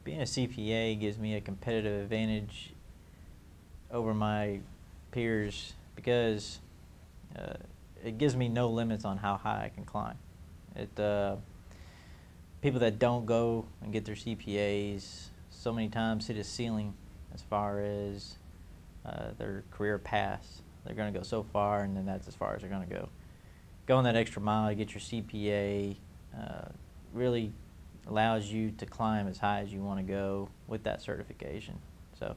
Being a CPA gives me a competitive advantage over my peers because it gives me no limits on how high I can climb. People that don't go and get their CPAs so many times hit a ceiling as far as their career paths. They're going to go so far, and then that's as far as they're going to go. Going that extra mile to get your CPA really allows you to climb as high as you want to go with that certification. So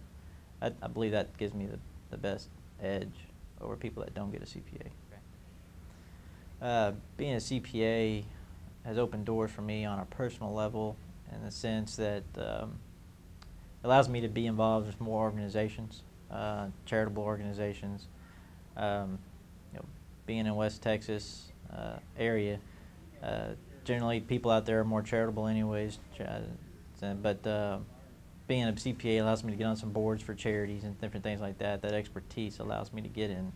I believe that gives me the best edge over people that don't get a CPA. Being a CPA has opened doors for me on a personal level in the sense that it allows me to be involved with more organizations, charitable organizations. Being in West Texas area, generally people out there are more charitable anyways, but being a CPA allows me to get on some boards for charities and different things like that. That expertise allows me to get in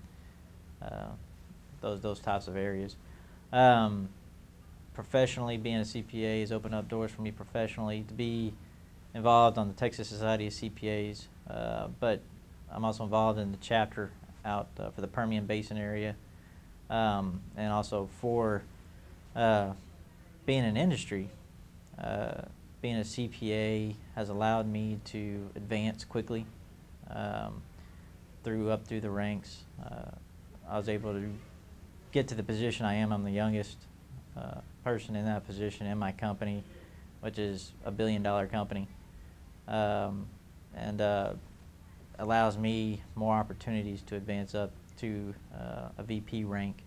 those types of areas. Professionally, being a CPA has opened up doors for me professionally to be involved on the Texas Society of CPAs, but I'm also involved in the chapter out for the Permian Basin area, and also for being in industry. Being a CPA has allowed me to advance quickly up through the ranks. I was able to get to the position I am. I'm the youngest person in that position in my company, which is a $1 billion company, and allows me more opportunities to advance up to a VP rank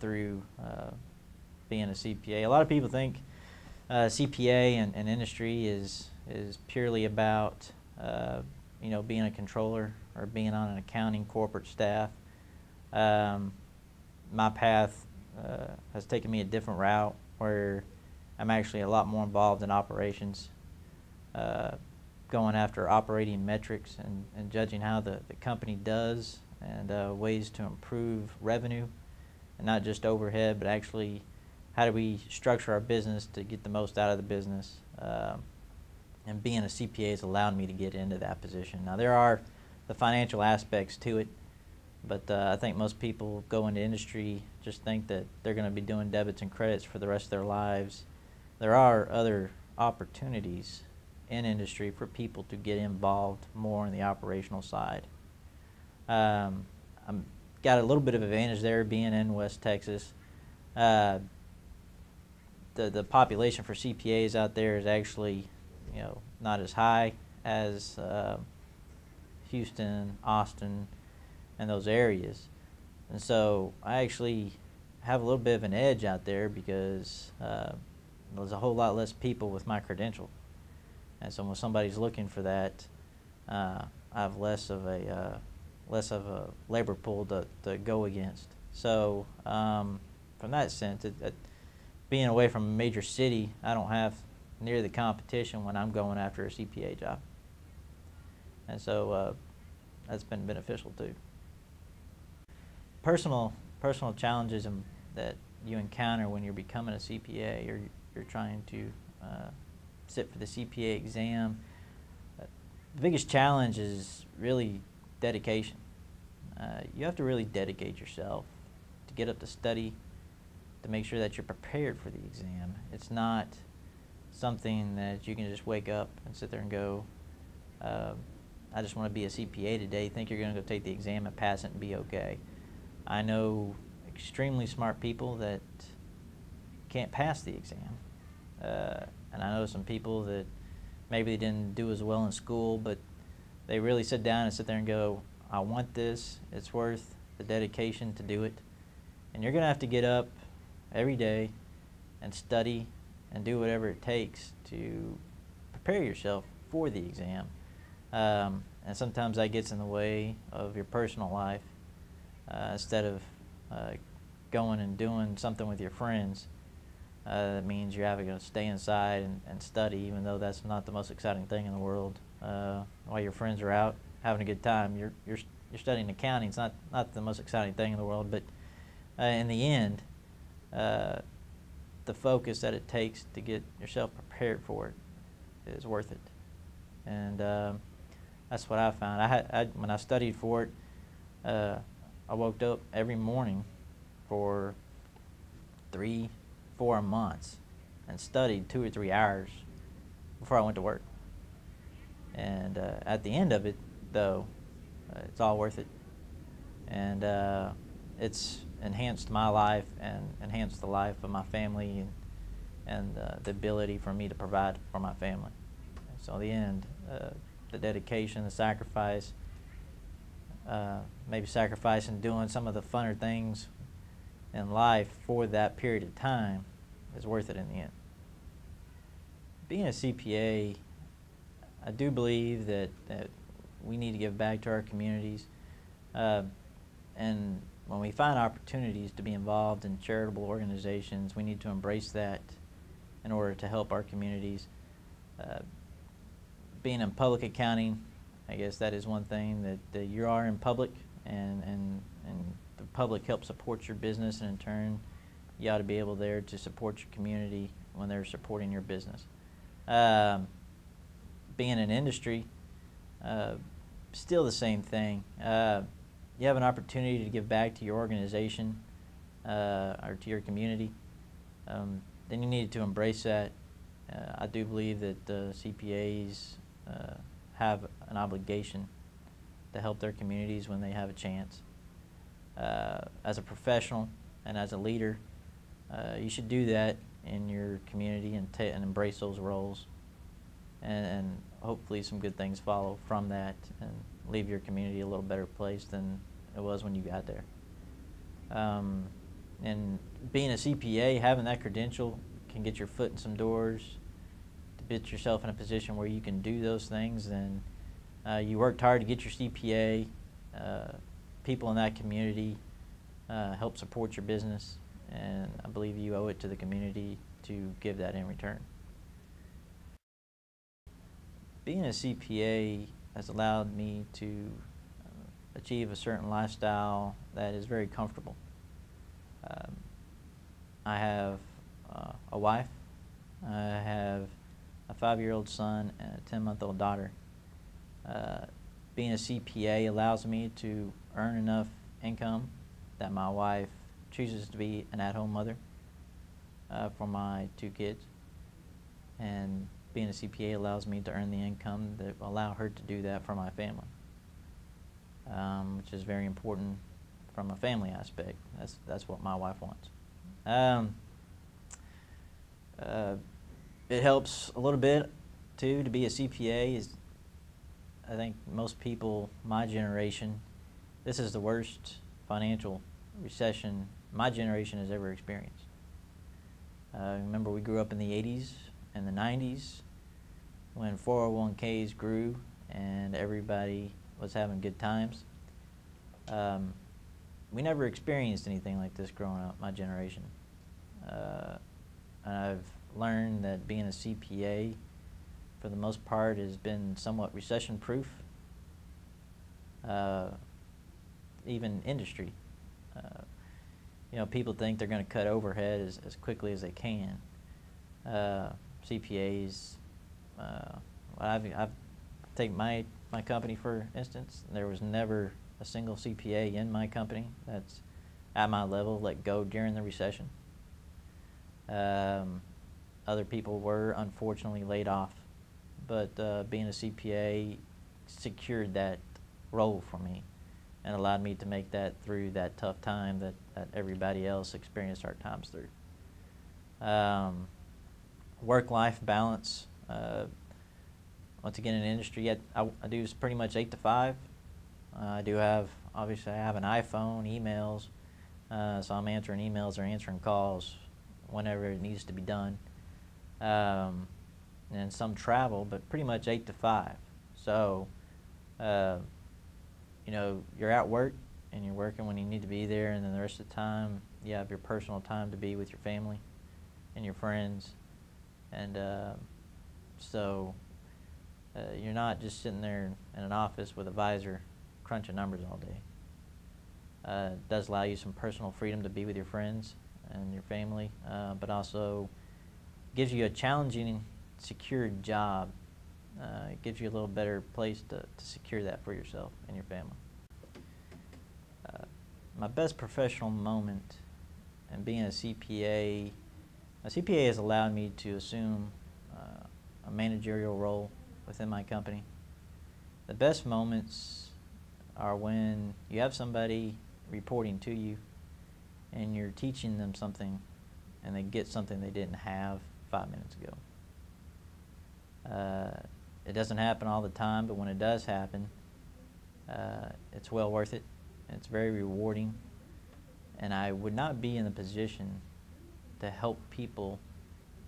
through being a CPA. A lot of people think CPA and industry is purely about being a controller or being on an accounting corporate staff. My path has taken me a different route where I'm actually a lot more involved in operations, going after operating metrics and judging how the company does and ways to improve revenue and not just overhead, but actually how do we structure our business to get the most out of the business. And being a CPA has allowed me to get into that position. Now there are the financial aspects to it, but I think most people go into industry just think that they're going to be doing debits and credits for the rest of their lives. There are other opportunities in industry for people to get involved more in the operational side. I've got a little bit of advantage there being in West Texas. The population for CPAs out there is actually not as high as Houston, Austin, and those areas. And so I actually have a little bit of an edge out there because there's a whole lot less people with my credential. And so when somebody's looking for that, I have less of a labor pool to go against. So from that sense, being away from a major city, I don't have near the competition when I'm going after a CPA job. And so that's been beneficial too. Personal challenges that you encounter when you're becoming a CPA or you're trying to sit for the CPA exam. The biggest challenge is really dedication. You have to really dedicate yourself to get up to study, to make sure that you're prepared for the exam. It's not something that you can just wake up and sit there and go, I just want to be a CPA today, think you're going to go take the exam and pass it and be okay. I know extremely smart people that can't pass the exam. And I know some people that maybe they didn't do as well in school, but they really sit down and sit there and go, I want this, it's worth the dedication to do it. And you're going to have to get up every day and study and do whatever it takes to prepare yourself for the exam. And sometimes that gets in the way of your personal life. Instead of going and doing something with your friends, that means you're having to stay inside and study, even though that's not the most exciting thing in the world. While your friends are out having a good time, you're studying accounting. It's not the most exciting thing in the world, but in the end, the focus that it takes to get yourself prepared for it is worth it. And that's what I found. When I studied for it, I woke up every morning for 3-4 months and studied 2 or 3 hours before I went to work. And at the end of it, though, it's all worth it. And it's enhanced my life and enhanced the life of my family, and the ability for me to provide for my family. So in the end, the dedication, the sacrifice, maybe sacrificing doing some of the funner things in life for that period of time is worth it in the end. Being a CPA, I do believe that we need to give back to our communities, and when we find opportunities to be involved in charitable organizations, we need to embrace that in order to help our communities. Being in public accounting, I guess that is one thing that you are in public, and the public helps support your business, and in turn you ought to be able there to support your community when they're supporting your business. Being in industry, still the same thing. You have an opportunity to give back to your organization or to your community, then you need to embrace that. I do believe that CPAs have an obligation to help their communities when they have a chance. As a professional and as a leader, you should do that in your community and embrace those roles, and hopefully some good things follow from that and leave your community a little better place than it was when you got there. And being a CPA, having that credential can get your foot in some doors, to put yourself in a position where you can do those things. And you worked hard to get your CPA. People in that community help support your business, and I believe you owe it to the community to give that in return. Being a CPA has allowed me to achieve a certain lifestyle that is very comfortable. I have a wife, I have a 5-year-old son and a 10-month-old daughter. Being a CPA allows me to earn enough income that my wife chooses to be an at-home mother for my 2 kids, and being a CPA allows me to earn the income that will allow her to do that for my family, which is very important from a family aspect. That's what my wife wants. It helps a little bit too to be a CPA. I think most people my generation, this is the worst financial recession my generation has ever experienced. Remember, we grew up in the 80s and the 90s when 401ks grew and everybody was having good times. We never experienced anything like this growing up, my generation. And I've learned that being a CPA, for the most part, has been somewhat recession-proof. Even industry. People think they're going to cut overhead as quickly as they can. CPAs, I've take my company for instance. There was never a single CPA in my company that's at my level let go during the recession. Other people were unfortunately laid off, but being a CPA secured that role for me and allowed me to make that through that tough time that everybody else experienced hard times through. Work-life balance. Once again, in industry, I do pretty much 8 to 5. I do have, obviously, I have an iPhone, emails, so I'm answering emails or answering calls whenever it needs to be done. And some travel, but pretty much 8 to 5. So, you're at work and you're working when you need to be there, and then the rest of the time you have your personal time to be with your family and your friends. And so you're not just sitting there in an office with a visor crunching numbers all day. It does allow you some personal freedom to be with your friends and your family, but also gives you a challenging secured job, it gives you a little better place to secure that for yourself and your family. My best professional moment in being a CPA has allowed me to assume a managerial role within my company. The best moments are when you have somebody reporting to you and you're teaching them something and they get something they didn't have 5 minutes ago. It doesn't happen all the time, but when it does happen, it's well worth it. It's very rewarding, and I would not be in the position to help people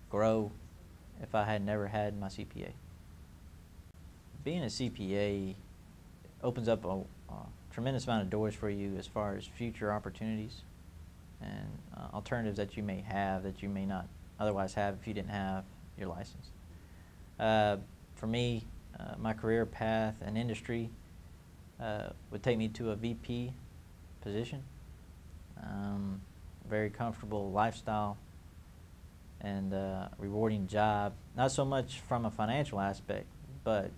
grow if I had never had my CPA. Being a CPA opens up a tremendous amount of doors for you as far as future opportunities and alternatives that you may have that you may not otherwise have if you didn't have your license. For me, my career path and industry would take me to a VP position, very comfortable lifestyle, and rewarding job, not so much from a financial aspect, but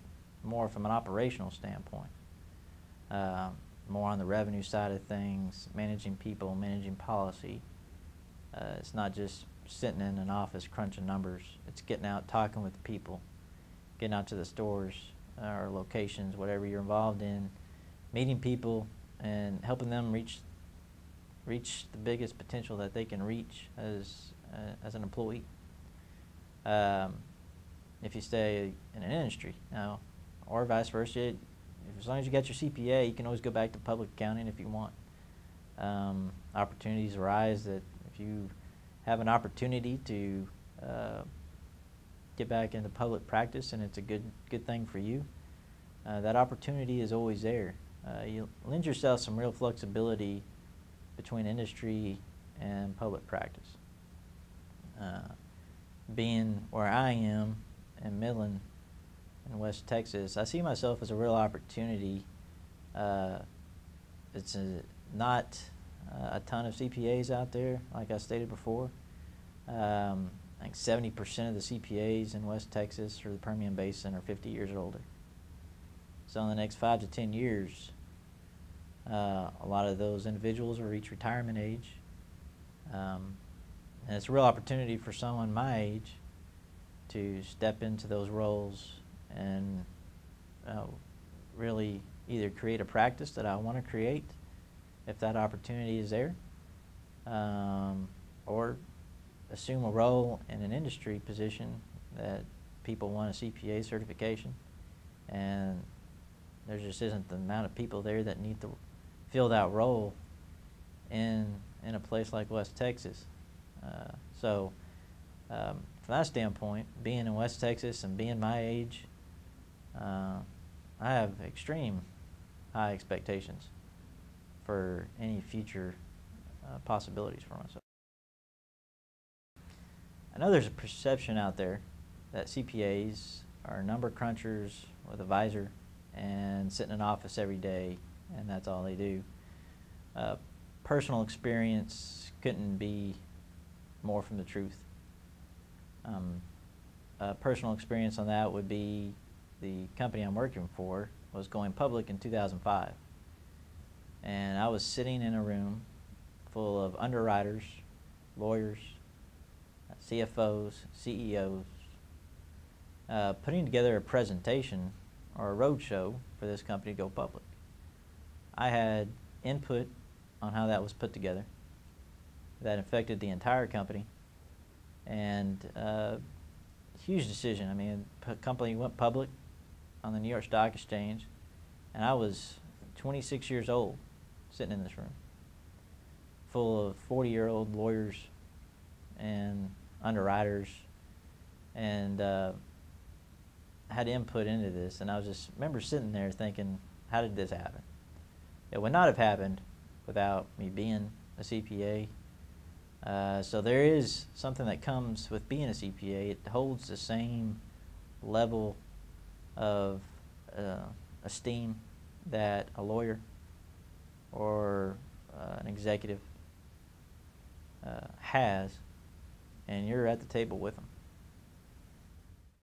more from an operational standpoint. More on the revenue side of things, managing people, managing policy. It's not just sitting in an office crunching numbers. It's getting out, talking with people, getting out to the stores or locations, whatever you're involved in, meeting people and helping them reach the biggest potential that they can reach as an employee. If you stay in an industry now, or vice versa, as long as you got your CPA, you can always go back to public accounting if you want. Opportunities arise that if you have an opportunity to get back into public practice and it's a good thing for you, that opportunity is always there. You lend yourself some real flexibility between industry and public practice. Being where I am in Midland in West Texas, I see myself as a real opportunity. It's not a ton of CPAs out there, like I stated before. I think 70% of the CPAs in West Texas or the Permian Basin are 50 years or older. So in the next 5 to 10 years, a lot of those individuals will reach retirement age. And it's a real opportunity for someone my age to step into those roles and really either create a practice that I want to create, if that opportunity is there, or assume a role in an industry position that people want a CPA certification, and there just isn't the amount of people there that need to fill that role in a place like West Texas. From that standpoint, being in West Texas and being my age, I have extreme high expectations for any future possibilities for myself. I know there's a perception out there that CPAs are number crunchers with a visor and sit in an office every day and that's all they do. Personal experience couldn't be more from the truth. Personal experience on that would be the company I'm working for was going public in 2005. And I was sitting in a room full of underwriters, lawyers, CFOs, CEOs, putting together a presentation or a roadshow for this company to go public. I had input on how that was put together. That affected the entire company, and huge decision. I mean, the company went public on the New York Stock Exchange, and I was 26 years old sitting in this room full of 40-year-old lawyers and underwriters, and had input into this, and I remember sitting there thinking, how did this happen? It would not have happened without me being a CPA. So there is something that comes with being a CPA. It holds the same level of esteem that a lawyer or an executive has, and you're at the table with them.